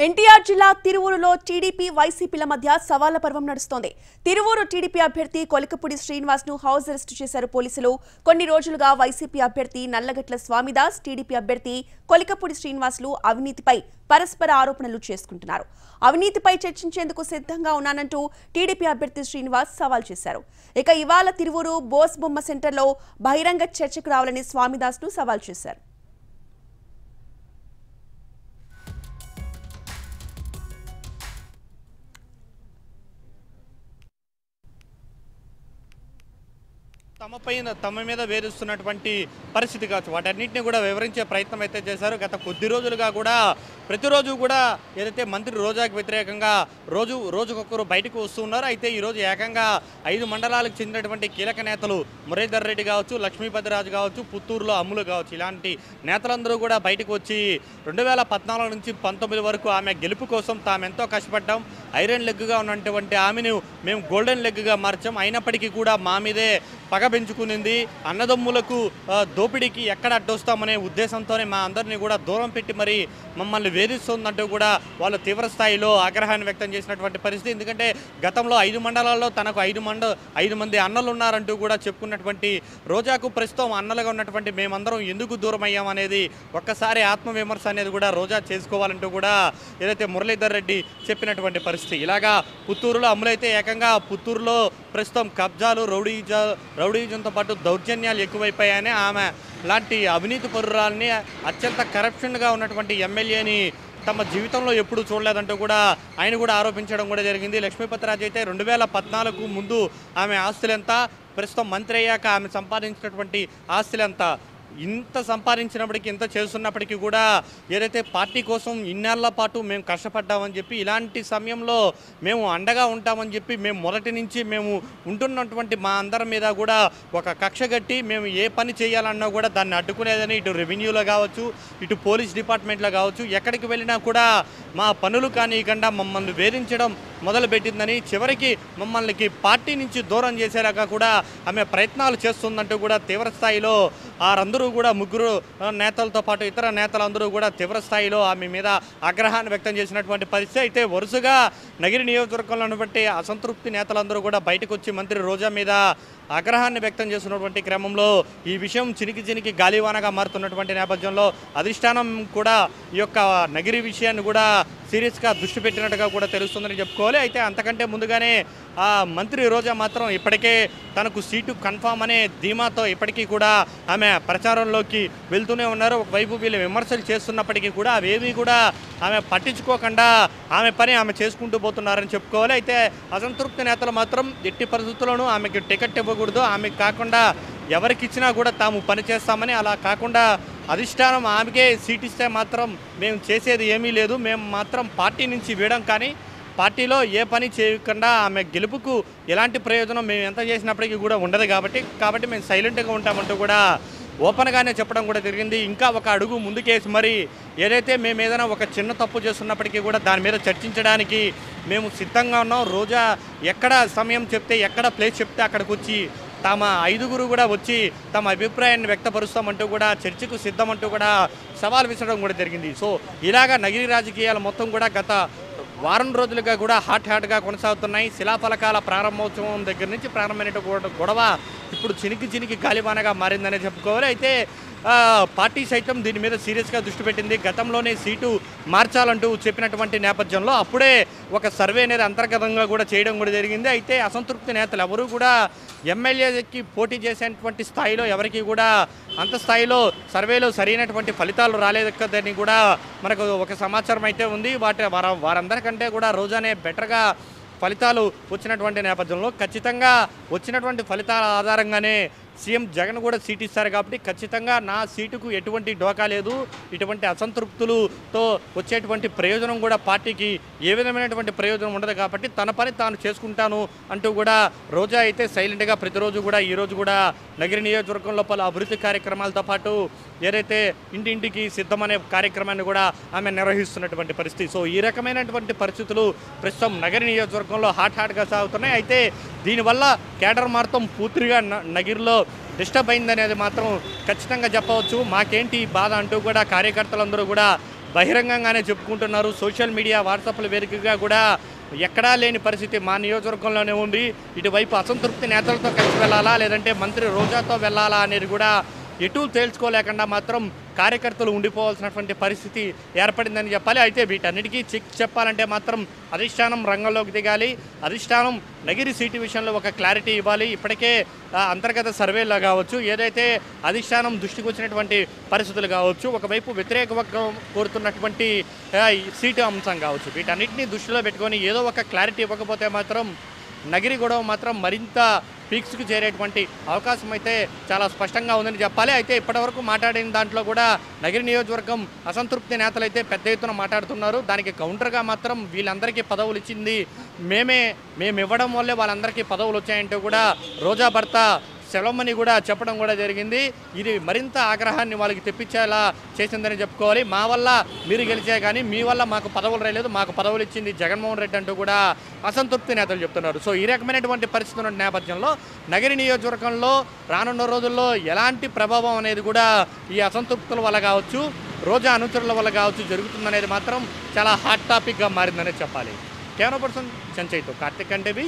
ఎన్టీఆర్ జిల్లా తిరువూరులో టీడీపీ వైసీపీల మధ్య సవాళ్ల పర్వం నడుస్తోంది. తిరువూరు టీడీపీ అభ్యర్థి కొలికపూడి శ్రీనివాస్ ను హౌస్ అరెస్ట్ చేశారు పోలీసులు. కొన్ని రోజులుగా వైసీపీ అభ్యర్థి నల్లగట్ల స్వామిదాస్, టీడీపీ అభ్యర్థి కొలికపూడి శ్రీనివాస్లు అవినీతిపై పరస్పర ఆరోపణలు చేసుకుంటున్నారు. అవినీతిపై చర్చించేందుకు సిద్ధంగా ఉన్నానంటూ టీడీపీ అభ్యర్థి శ్రీనివాస్ సవాల్ చేశారు. ఇక ఇవాళ తిరువూరు బోస్ బొమ్మ సెంటర్లో బహిరంగ చర్చకు రావాలని స్వామిదాస్ ను సవాల్ చేశారు. తమ మీద వేధిస్తున్నటువంటి పరిస్థితి కావచ్చు, వాటన్నింటినీ కూడా వివరించే ప్రయత్నం అయితే చేశారు. గత కొద్ది రోజులుగా కూడా ప్రతిరోజు కూడా ఏదైతే మంత్రి రోజాకు వ్యతిరేకంగా రోజుకొకరు బయటకు వస్తూ ఉన్నారో, అయితే ఈరోజు ఏకంగా 5 మండలాలకు చెందినటువంటి కీలక నేతలు మురళీధర్ రెడ్డి కావచ్చు, లక్ష్మీపతిరాజు కావచ్చు, పుత్తూరులో అమ్ములు కావచ్చు, ఇలాంటి నేతలందరూ కూడా బయటకు వచ్చి 2014 నుంచి 19 వరకు ఆమె గెలుపు కోసం తామెంతో కష్టపడ్డాం, ఐరన్ లెగ్గా ఉన్నటువంటి ఆమెను మేము గోల్డెన్ లెగ్గా మార్చాం, అయినప్పటికీ కూడా మా మీదే పగ పెంచుకునింది, అన్నదమ్ములకు దోపిడీకి ఎక్కడ అడ్డొస్తామనే ఉద్దేశంతోనే మా అందరినీ కూడా దూరం పెట్టి మరి మమ్మల్ని వేధిస్తుందంటూ కూడా వాళ్ళు తీవ్ర స్థాయిలో ఆగ్రహాన్ని వ్యక్తం చేసినటువంటి పరిస్థితి. ఎందుకంటే గతంలో 5 మండలాల్లో తనకు 5 మంది అన్నలు ఉన్నారంటూ కూడా చెప్పుకున్నటువంటి రోజాకు ప్రస్తుతం అన్నలుగా ఉన్నటువంటి మేమందరం ఎందుకు దూరం అయ్యాం అనేది ఒక్కసారి ఆత్మవిమర్శ అనేది కూడా రోజా చేసుకోవాలంటూ కూడా ఏదైతే మురళీధర్ రెడ్డి చెప్పినటువంటి పరిస్థితి. ఇలాగా పుత్తూరులో అమ్ములైతే ఏకంగా పుత్తూరులో ప్రస్తుతం కబ్జాలు, రౌడీజంతో పాటు దౌర్జన్యాలు ఎక్కువైపోయాయని, ఆమె లాంటి అవినీతి పరురాలని, అత్యంత కరప్షన్గా ఉన్నటువంటి ఎమ్మెల్యేని తమ జీవితంలో ఎప్పుడూ చూడలేదంటూ కూడా ఆయన కూడా ఆరోపించడం కూడా జరిగింది. లక్ష్మీపతిరాజు అయితే 2014 ముందు ఆమె ఆస్తులెంత, ప్రస్తుతం మంత్రి అయ్యాక ఆమె సంపాదించినటువంటి ఆస్తులెంత, ఇంత సంపాదించినప్పటికీ ఇంత చేస్తున్నప్పటికీ కూడా ఏదైతే పార్టీ కోసం ఇన్నేళ్ల పాటు మేము కష్టపడ్డామని చెప్పి, ఇలాంటి సమయంలో మేము అండగా ఉంటామని చెప్పి మేము మొదటి నుంచి మేము ఉంటున్నటువంటి మా అందరి మీద కూడా ఒక కక్ష కట్టి మేము ఏ పని చేయాలన్నా కూడా దాన్ని అడ్డుకునేదని ఇటు రెవెన్యూలో కావచ్చు, ఇటు పోలీస్ డిపార్ట్మెంట్లో కావచ్చు, ఎక్కడికి వెళ్ళినా కూడా మా పనులు కానివ్వకుండా మమ్మల్ని వేధించడం మొదలుపెట్టిందని, చివరికి మమ్మల్ని పార్టీ నుంచి దూరం చేసేలాగా కూడా ఆమె ప్రయత్నాలు చేస్తుందంటూ కూడా తీవ్ర స్థాయిలో వారందరూ కూడా ముగ్గురు నేతలతో పాటు ఇతర నేతలందరూ కూడా తీవ్ర స్థాయిలో ఆమె మీద ఆగ్రహాన్ని వ్యక్తం చేసినటువంటి పరిస్థితి. అయితే వరుసగా నగిరి నియోజకవర్గంలో ఉన్నటువంటి అసంతృప్తి నేతలందరూ కూడా బయటకు వచ్చి మంత్రి రోజా మీద ఆగ్రహాన్ని వ్యక్తం చేస్తున్నటువంటి క్రమంలో ఈ విషయం చినికి గాలివానగా మారుతున్నటువంటి నేపథ్యంలో అధిష్టానం కూడా ఈ యొక్క నగిరి విషయాన్ని కూడా సీరియస్గా దృష్టి పెట్టినట్టుగా కూడా తెలుస్తుందని చెప్పుకోవాలి. అయితే అంతకంటే ముందుగానే ఆ మంత్రి రోజా మాత్రం ఇప్పటికే తనకు సీటు కన్ఫామ్ అనే ధీమాతో ఇప్పటికీ కూడా ఆమె ప్రచారంలోకి వెళ్తూనే ఉన్నారు. ఒకవైపు వీళ్ళు విమర్శలు చేస్తున్నప్పటికీ కూడా అవేవి కూడా ఆమె పట్టించుకోకుండా ఆమె పని ఆమె చేసుకుంటూ పోతున్నారని చెప్పుకోవాలి. అయితే అసంతృప్తి నేతలు మాత్రం ఎట్టి పరిస్థితుల్లోనూ ఆమెకి టికెట్ ఇవ్వకూడదు, ఆమెకు కాకుండా ఎవరికి ఇచ్చినా కూడా తాము పనిచేస్తామని, అలా కాకుండా అధిష్టానం ఆమెకే సీట్ ఇస్తే మాత్రం మేము చేసేది ఏమీ లేదు, మేము మాత్రం పార్టీ నుంచి వీడం, కానీ పార్టీలో ఏ పని చేయకుండా ఆమె గెలుపుకు ఎలాంటి ప్రయోజనం మేము ఎంత చేసినప్పటికీ కూడా ఉండదు కాబట్టి మేము సైలెంట్గా ఉంటామంటూ కూడా ఓపెన్గానే చెప్పడం కూడా జరిగింది. ఇంకా ఒక అడుగు ముందుకేసి మరి ఏదైతే మేము ఏదైనా ఒక చిన్న తప్పు చేస్తున్నప్పటికీ కూడా దాని మీద చర్చించడానికి మేము సిద్ధంగా ఉన్నాం. రోజా ఎక్కడ సమయం చెప్తే, ఎక్కడ ప్లేస్ చెప్తే అక్కడికి వచ్చి తమ 5గురు కూడా వచ్చి తమ అభిప్రాయాన్ని వ్యక్తపరుస్తామంటూ కూడా చర్చకు సిద్ధమంటూ కూడా సవాల్ విసరడం కూడా జరిగింది. సో ఇలాగా నగిరి రాజకీయాలు మొత్తం కూడా గత వారం రోజులుగా కూడా హాట్గా కొనసాగుతున్నాయి. శిలాఫలకాల ప్రారంభోత్సవం దగ్గర నుంచి ప్రారంభమైన గొడవ ఇప్పుడు చినికి గాలివానగా మారిందనే చెప్పుకోవాలి. అయితే పార్టీ సైతం దీని మీద సీరియస్గా దృష్టి పెట్టింది. గతంలోనే సీటు మార్చాలంటూ చెప్పినటువంటి నేపథ్యంలో అప్పుడే ఒక సర్వే అనేది అంతర్గతంగా కూడా చేయడం కూడా జరిగింది. అయితే అసంతృప్తి నేతలు ఎవరు కూడా ఎమ్మెల్యేకి పోటీ చేసేటువంటి స్థాయిలో ఎవరికి కూడా అంత స్థాయిలో సర్వేలో సరైనటువంటి ఫలితాలు రాలేదని కూడా మనకు ఒక సమాచారం అయితే ఉంది. వారందరికంటే కూడా రోజానే బెటర్గా ఫలితాలు వచ్చినటువంటి నేపథ్యంలో ఖచ్చితంగా వచ్చినటువంటి ఫలితాల ఆధారంగానే సీఎం జగన్ కూడా సీట్ ఇస్తారు కాబట్టి ఖచ్చితంగా నా సీటుకు ఎటువంటి డోకా లేదు, ఇటువంటి అసంతృప్తులతో వచ్చేటువంటి ప్రయోజనం కూడా పార్టీకి ఏ విధమైనటువంటి ప్రయోజనం ఉండదు కాబట్టి తన పని తాను చేసుకుంటాను అంటూ కూడా రోజా అయితే సైలెంట్గా ప్రతిరోజు కూడా ఈరోజు కూడా నగిరి నియోజకవర్గంలో పలు అభివృద్ధి కార్యక్రమాలతో పాటు ఏదైతే ఇంటింటికి సిద్ధమనే కార్యక్రమాన్ని కూడా ఆమె నిర్వహిస్తున్నటువంటి పరిస్థితి. సో ఈ రకమైనటువంటి పరిస్థితులు ప్రస్తుతం నగిరి నియోజకవర్గంలో హాట్గా సాగుతున్నాయి. అయితే దీనివల్ల కేడర్ మార్తం పూర్తిగా నగిరిలో డిస్టర్బ్ అయిందనేది మాత్రం ఖచ్చితంగా చెప్పవచ్చు. మాకేంటి బాధ అంటూ కూడా కార్యకర్తలందరూ కూడా బహిరంగంగానే చెప్పుకుంటున్నారు. సోషల్ మీడియా వాట్సాప్ల వేదికగా కూడా ఎక్కడా లేని పరిస్థితి మా నియోజకవర్గంలోనే ఉంది. ఇటువైపు అసంతృప్తి నేతలతో కలిసి వెళ్ళాలా లేదంటే మంత్రి రోజాతో వెళ్ళాలా అనేది కూడా ఎటు తేల్చుకోలేకుండా మాత్రం కార్యకర్తలు ఉండిపోవాల్సినటువంటి పరిస్థితి ఏర్పడిందని చెప్పాలి. అయితే వీటన్నిటికీ చెప్పాలంటే మాత్రం అధిష్టానం రంగంలోకి దిగాలి. అధిష్టానం నగిరి సీటు విషయంలో ఒక క్లారిటీ ఇవ్వాలి. ఇప్పటికే అంతర్గత సర్వేలో కావచ్చు, ఏదైతే అధిష్టానం దృష్టికి వచ్చినటువంటి పరిస్థితులు కావచ్చు, ఒకవైపు వ్యతిరేక వర్గం కోరుతున్నటువంటి సీటు అంశం కావచ్చు, వీటన్నిటిని దృష్టిలో పెట్టుకొని ఏదో ఒక క్లారిటీ ఇవ్వకపోతే మాత్రం నగిరి గొడవ మాత్రం మరింత పీక్స్కి చేరేటువంటి అవకాశం అయితే చాలా స్పష్టంగా ఉందని చెప్పాలి. అయితే ఇప్పటివరకు మాట్లాడిన దాంట్లో కూడా నగిరి నియోజకవర్గం అసంతృప్తి నేతలైతే పెద్ద ఎత్తున మాట్లాడుతున్నారు. దానికి కౌంటర్గా మాత్రం వీళ్ళందరికీ పదవులు ఇచ్చింది మేము ఇవ్వడం వల్లే వాళ్ళందరికీ పదవులు వచ్చాయంటూ కూడా రోజా భర్త సెలవుమని కూడా చెప్పడం కూడా జరిగింది. ఇది మరింత ఆగ్రహాన్ని వాళ్ళకి తెప్పించేలా చేసిందని చెప్పుకోవాలి. మా వల్ల మీరు గెలిచే కానీ మీ వల్ల మాకు పదవులు రాలేదు, మాకు పదవులు ఇచ్చింది జగన్మోహన్ రెడ్డి అంటూ కూడా అసంతృప్తి నేతలు చెప్తున్నారు. సో ఈ రకమైనటువంటి పరిస్థితి ఉన్న నేపథ్యంలో నగిరి నియోజకవర్గంలో రానున్న రోజుల్లో ఎలాంటి ప్రభావం అనేది కూడా ఈ అసంతృప్తుల వల్ల కావచ్చు, రోజా అనుచరుల వల్ల కావచ్చు జరుగుతుందనేది మాత్రం చాలా హాట్ టాపిక్గా మారిందనే చెప్పాలి. కెమెరా పర్సన్ చెంచయ్తో కార్తిక్ అంటేవి